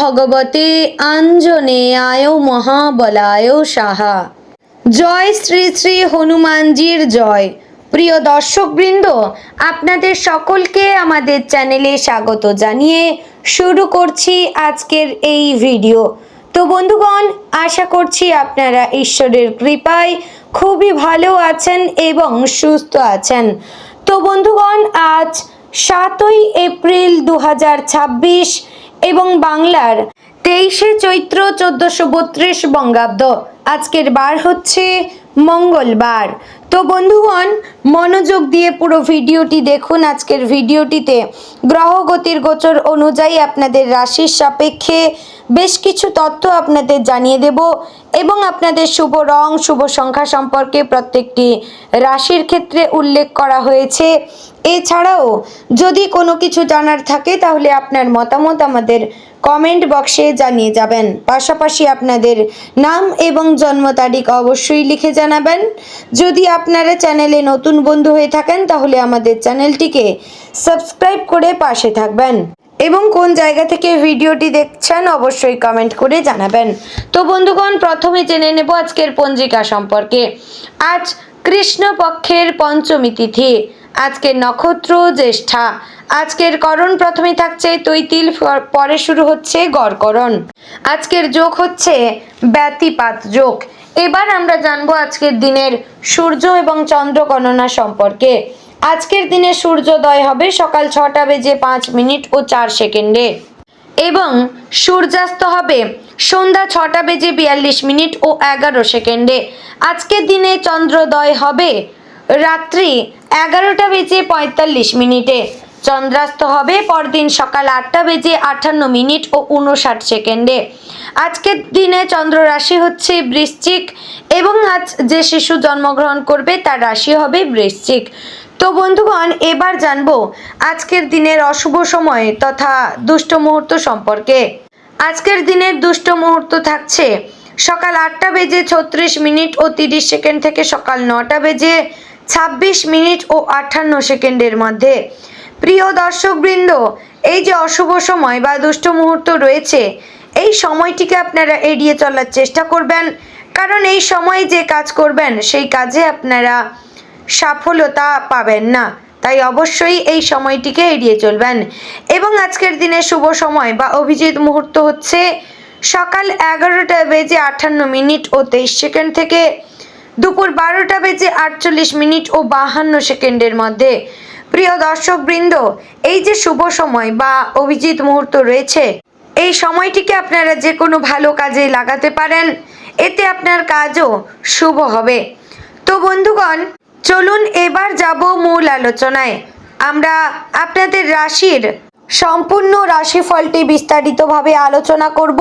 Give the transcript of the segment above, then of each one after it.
ভগবতে আঞ্জনেয়ায় মহাবলায় সাহা। জয় শ্রী শ্রী হনুমানজির জয়। প্রিয় দর্শকবৃন্দ, আপনাদের সকলকে আমাদের চ্যানেলে স্বাগত জানিয়ে শুরু করছি আজকের এই ভিডিও। তো বন্ধুগণ, আশা করছি আপনারা ঈশ্বরের কৃপায় খুবই ভালো আছেন এবং সুস্থ আছেন। তো বন্ধুগণ, আজ 7ই এপ্রিল 2026 এবং বাংলার 23শে চৈত্র 1432 বঙ্গাব্দ। আজকের বার হচ্ছে মঙ্গলবার। তো বন্ধুগণ, মনোযোগ দিয়ে পুরো ভিডিওটি দেখুন। আজকের ভিডিওটিতে গ্রহগতির গোচর অনুযায়ী আপনাদের রাশির সাপেক্ষে বেশ কিছু তথ্য আপনাদের জানিয়ে দেব এবং আপনাদের শুভ রং, শুভ সংখ্যা সম্পর্কে প্রত্যেকটি রাশির ক্ষেত্রে উল্লেখ করা হয়েছে। এছাড়াও যদি কোনো কিছু জানার থাকে তাহলে আপনার মতামত আমাদের কমেন্ট বক্সে জানিয়ে যাবেন। পাশাপাশি আপনাদের নাম এবং জন্ম তারিখ অবশ্যই লিখে জানাবেন। যদি আপনারা চ্যানেলে নতুন বন্ধু হয়ে থাকেন তাহলে আমাদের চ্যানেলটিকে সাবস্ক্রাইব করে পাশে থাকবেন এবং কোন জায়গা থেকে ভিডিওটি দেখছেন অবশ্যই কমেন্ট করে জানাবেন। তো বন্ধুগণ, প্রথমে জেনে নেব আজকের পঞ্জিকা সম্পর্কে। আজ কৃষ্ণপক্ষের পঞ্চমী তিথি। আজকের নক্ষত্র জ্যেষ্ঠা। আজকের করণ প্রথমে থাকছে তৈতিল, পরে শুরু হচ্ছে গড়করণ। আজকের যোগ হচ্ছে ব্যতিপাত যোগ। এবার আমরা জানবো আজকের দিনের সূর্য এবং চন্দ্র গণনা সম্পর্কে। আজকের দিনে সূর্যোদয় হবে সকাল 6:05 ও 4 সেকেন্ডে এবং সূর্যাস্ত হবে সন্ধ্যা 6:42 ও 11 সেকেন্ডে। আজকের দিনে চন্দ্রোদয় হবে রাত্রি 11:45 চন্দ্রাস্ত হবে পরদিন সকাল 8:58 ও 59 সেকেন্ডে। আজকের দিনে চন্দ্র রাশি হচ্ছে বৃশ্চিক এবং আজ যে শিশু জন্মগ্রহণ করবে তার রাশি হবে বৃশ্চিক। তো বন্ধুগণ, এবার জানবো আজকের দিনের অশুভ সময় তথা দুষ্ট মুহূর্ত সম্পর্কে। আজকের দিনের দুষ্ট মুহূর্ত থাকছে সকাল 8:36 ও 30 সেকেন্ড থেকে সকাল 9:26 ও 58 সেকেন্ডের মধ্যে। প্রিয় দর্শকবৃন্দ, এই যে অশুভ সময় বা দুষ্ট মুহূর্ত রয়েছে, এই সময়টিকে আপনারা এড়িয়ে চলার চেষ্টা করবেন, কারণ এই সময় যে কাজ করবেন সেই কাজে আপনারা সফলতা পাবেন না। তাই অবশ্যই এই সময়টিকে এড়িয়ে চলবেন। এবং আজকের দিনে শুভ সময় বা অভিজিৎ মুহূর্ত হচ্ছে সকাল 11:58 ও 23 সেকেন্ড থেকে দুপুর 12:48 ও 52 সেকেন্ডের মধ্যে। প্রিয় দর্শকবৃন্দ, এই যে শুভ সময় বা অভিজিৎ মুহূর্ত রয়েছে, এই সময়টিকে আপনারা যে কোনো ভালো কাজে লাগাতে পারেন, এতে আপনার কাজও শুভ হবে। তো বন্ধুগণ, চলুন এবার যাব মূল আলোচনায়। আমরা আপনাদের রাশির সম্পূর্ণ রাশিফলটি বিস্তারিতভাবে আলোচনা করব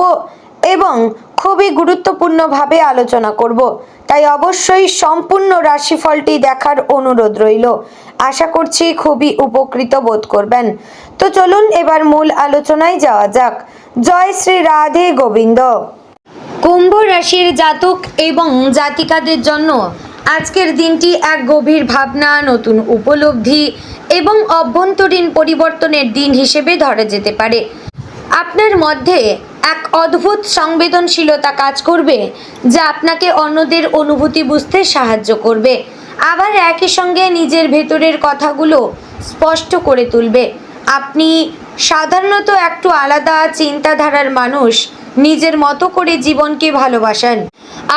এবং খুবই গুরুত্বপূর্ণভাবে আলোচনা করব। তাই অবশ্যই সম্পূর্ণ রাশিফলটি দেখার অনুরোধ রইল। আশা করছি খুবই উপকৃত বোধ করবেন। তো চলুন এবার মূল আলোচনায় যাওয়া যাক। জয় শ্রী রাধে গোবিন্দ। কুম্ভ রাশির জাতক এবং জাতিকাদের জন্য আজকের দিনটি এক গভীর ভাবনা, নতুন উপলব্ধি এবং অভ্যন্তরীণ পরিবর্তনের দিন হিসেবে ধরা যেতে পারে। আপনার মধ্যে এক অদ্ভুত সংবেদনশীলতা কাজ করবে যা আপনাকে অন্যদের অনুভূতি বুঝতে সাহায্য করবে, আবার একই সঙ্গে নিজের ভেতরের কথাগুলো স্পষ্ট করে তুলবে। আপনি সাধারণত একটু আলাদা চিন্তাধারার মানুষ, নিজের মতো করে জীবনকে ভালোবাসেন,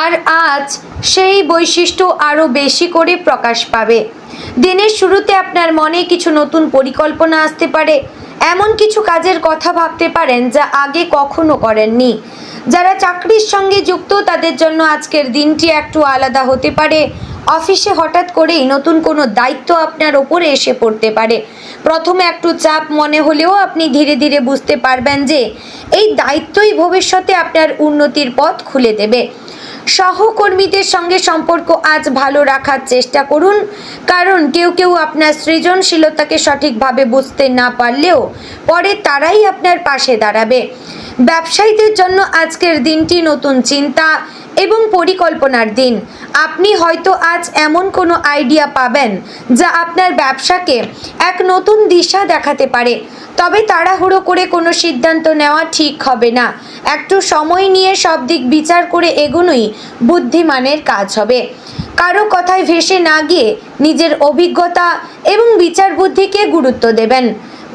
আর আজ সেই বৈশিষ্ট্য আরও বেশি করে প্রকাশ পাবে। দিনের শুরুতে আপনার মনে কিছু নতুন পরিকল্পনা আসতে পারে, এমন কিছু কাজের কথা ভাবতে পারেন যা আগে কখনো করেননি। যারা চাকরির সঙ্গে যুক্ত তাদের জন্য আজকের দিনটি একটু আলাদা হতে পারে। অফিসে হঠাৎ করেই নতুন কোনো দায়িত্ব আপনার ওপরে এসে পড়তে পারে। প্রথমে একটু চাপ মনে হলেও আপনি ধীরে ধীরে বুঝতে পারবেন যে এই দায়িত্বই ভবিষ্যতে আপনার উন্নতির পথ খুলে দেবে। সহকর্মীদের সঙ্গে সম্পর্ক আজ ভালো রাখার চেষ্টা করুন, কারণ কেউ কেউ আপনার সৃজনশীলতাকে সঠিকভাবে বুঝতে না পারলেও পরে তারাই আপনার পাশে দাঁড়াবে। ব্যবসায়ীদের জন্য আজকের দিনটি নতুন চিন্তা এবং পরিকল্পনার দিন। আপনি হয়তো আজ এমন কোনো আইডিয়া পাবেন যা আপনার ব্যবসাকে এক নতুন দিশা দেখাতে পারে। তবে তাড়াহুড়ো করে কোনো সিদ্ধান্ত নেওয়া ঠিক হবে না। একটু সময় নিয়ে সব দিক বিচার করে এগোনোই বুদ্ধিমানের কাজ হবে। কারো কথায় ভেসে না গিয়ে নিজের অভিজ্ঞতা এবং বিচার বুদ্ধিকে গুরুত্ব দেবেন।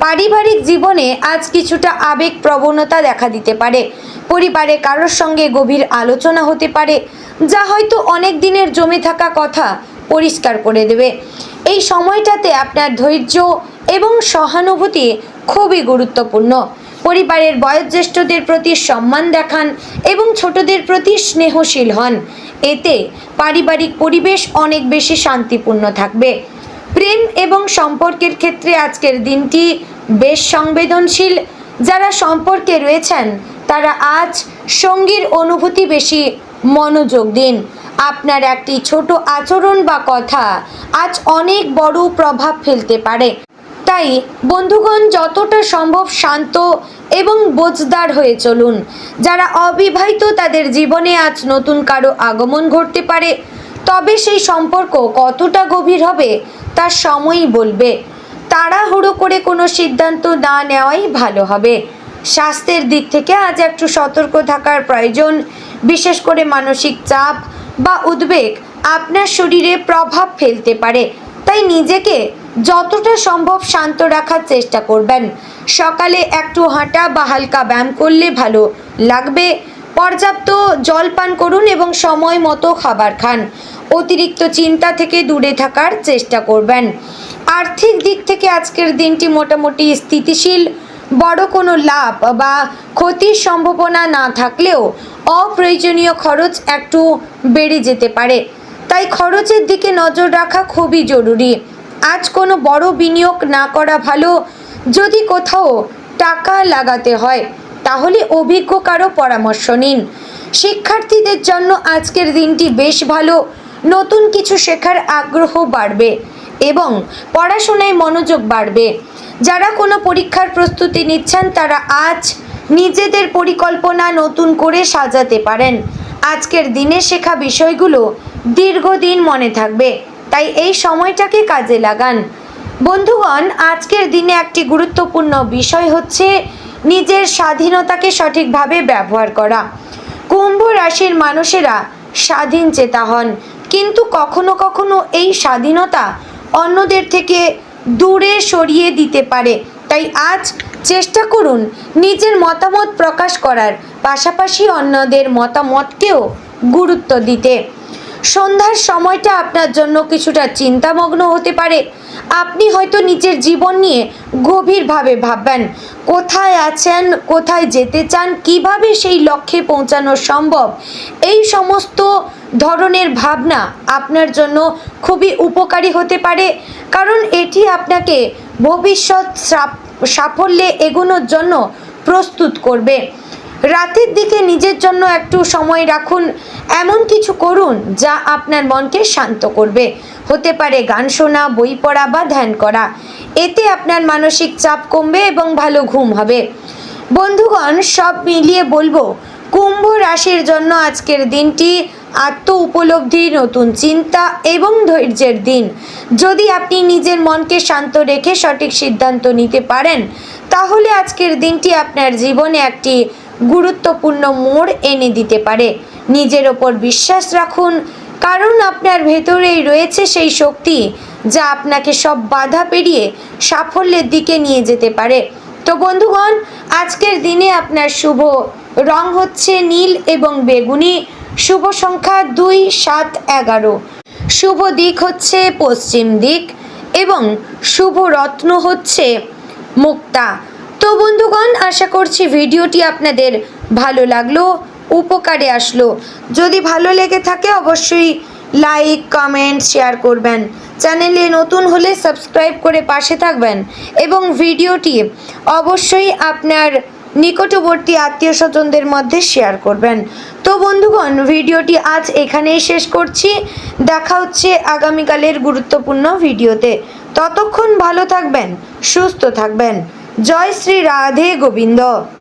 পারিবারিক জীবনে আজ কিছুটা আবেগ প্রবণতা দেখা দিতে পারে। পরিবারে কারোর সঙ্গে গভীর আলোচনা হতে পারে, যা হয়তো অনেক দিনের জমে থাকা কথা পরিষ্কার করে দেবে। এই সময়টাতে আপনার ধৈর্য এবং সহানুভূতি খুবই গুরুত্বপূর্ণ। পরিবারের বয়োজ্যেষ্ঠদের প্রতি সম্মান দেখান এবং ছোটদের প্রতি স্নেহশীল হন। এতে পারিবারিক পরিবেশ অনেক বেশি শান্তিপূর্ণ থাকবে। প্রেম এবং সম্পর্কের ক্ষেত্রে আজকের দিনটি বেশ সংবেদনশীল। যারা সম্পর্কে রয়েছেন তারা আজ সঙ্গীর অনুভূতি বেশি মনোযোগ দিন। আপনার একটি ছোট আচরণ বা কথা আজ অনেক বড় প্রভাব ফেলতে পারে। তাই বন্ধুগণ, যতটা সম্ভব শান্ত এবং বোঝদার হয়ে চলুন। যারা অবিবাহিত তাদের জীবনে আজ নতুন কারো আগমন ঘটতে পারে, তবে সেই সম্পর্ক কতটা গভীর হবে তা সময়ই বলবে। তাড়াহুড়ো করে কোনো সিদ্ধান্ত না নেওয়াই ভালো হবে। স্বাস্থ্যের দিক থেকে আজ একটু সতর্ক থাকার প্রয়োজন। বিশেষ করে মানসিক চাপ বা উদ্বেগ আপনার শরীরে প্রভাব ফেলতে পারে, তাই নিজেকে যতটা সম্ভব শান্ত রাখার চেষ্টা করবেন। সকালে একটু হাঁটা বা হালকা ব্যায়াম করলে ভালো লাগবে। পর্যাপ্ত জল পান করুন এবং সময় মতো খাবার খান। অতিরিক্ত চিন্তা থেকে দূরে থাকার চেষ্টা করবেন। আর্থিক দিক থেকে আজকের দিনটি মোটামুটি স্থিতিশীল। বড় কোনো লাভ বা ক্ষতির সম্ভাবনা না থাকলেও অপ্রয়োজনীয় খরচ একটু বেড়ে যেতে পারে, তাই খরচের দিকে নজর রাখা খুবই জরুরি। আজ কোনো বড় বিনিয়োগ না করা ভালো। যদি কোথাও টাকা লাগাতে হয় তাহলে অভিজ্ঞ কারো পরামর্শ নিন। শিক্ষার্থীদের জন্য আজকের দিনটি বেশ ভালো। নতুন কিছু শেখার আগ্রহ বাড়বে এবং পড়াশোনায় মনোযোগ বাড়বে। যারা কোনো পরীক্ষার প্রস্তুতি নিচ্ছেন তারা আজ নিজেদের পরিকল্পনা নতুন করে সাজাতে পারেন। আজকের দিনে শেখা বিষয়গুলো দীর্ঘদিন মনে থাকবে, তাই এই সময়টাকে কাজে লাগান। বন্ধুগণ, আজকের দিনে একটি গুরুত্বপূর্ণ বিষয় হচ্ছে নিজের স্বাধীনতাকে সঠিকভাবে ব্যবহার করা। কুম্ভ রাশির মানুষেরা স্বাধীন চেতা হন, কিন্তু কখনো কখনো এই স্বাধীনতা অন্যদের থেকে দূরে সরিয়ে দিতে পারে। তাই আজ চেষ্টা করুন নিজের মতামত প্রকাশ করার পাশাপাশি অন্যদের মতামতকেও গুরুত্ব দিতে। সন্ধ্যার সময়টা আপনার জন্য কিছুটা চিন্তামগ্ন হতে পারে। আপনি হয়তো নিজের জীবন নিয়ে গভীরভাবে ভাববেন। কোথায় আছেন, কোথায় যেতে চান, কিভাবে সেই লক্ষ্যে পৌঁছানো সম্ভব। এই সমস্ত ধরনের ভাবনা আপনার জন্য খুবই উপকারী হতে পারে, কারণ এটি আপনাকে ভবিষ্যৎ সাফল্যে এগোনোর জন্য প্রস্তুত করবে। রাতের দিকে নিজের জন্য একটু সময় রাখুন। এমন কিছু করুন যা আপনার মনকে শান্ত করবে। হতে পারে গান শোনা, বই পড়া বা ধ্যান করা। এতে আপনার মানসিক চাপ কমবে এবং ভালো ঘুম হবে। বন্ধুগণ, সব মিলিয়ে বলবো কুম্ভ রাশির জন্য আজকের দিনটি আত্ম উপলব্ধি, নতুন চিন্তা এবং ধৈর্যের দিন। যদি আপনি নিজের মনকে শান্ত রেখে সঠিক সিদ্ধান্ত নিতে পারেন, তাহলে আজকের দিনটি আপনার জীবনে একটি গুরুত্বপূর্ণ মোড় এনে দিতে পারে। নিজের ওপর বিশ্বাস রাখুন, কারণ আপনার ভেতরেই রয়েছে সেই শক্তি যা আপনাকে সব বাধা পেরিয়ে সাফল্যের দিকে নিয়ে যেতে পারে। তো বন্ধুগণ, আজকের দিনে আপনার শুভ রং হচ্ছে নীল এবং বেগুনি। শুভ সংখ্যা 2, 7, 11। শুভ দিক হচ্ছে পশ্চিম দিক এবং শুভ রত্ন হচ্ছে মুক্তা। তো বন্ধুগণ, আশা করছি ভিডিওটি আপনাদের ভালো লাগলো, উপকারে আসলো। যদি ভালো লেগে থাকে অবশ্যই লাইক, কমেন্ট, শেয়ার করবেন। চ্যানেলে নতুন হলে সাবস্ক্রাইব করে পাশে থাকবেন এবং ভিডিওটি অবশ্যই আপনার নিকটবর্তী আত্মীয় স্বজনদের মধ্যে শেয়ার করবেন। তো বন্ধুগণ, ভিডিওটি আজ এখানেই শেষ করছি। দেখা হচ্ছে আগামীকালের গুরুত্বপূর্ণ ভিডিওতে। ততক্ষণ ভালো থাকবেন, সুস্থ থাকবেন। জয় শ্রী রাধে গোবিন্দ।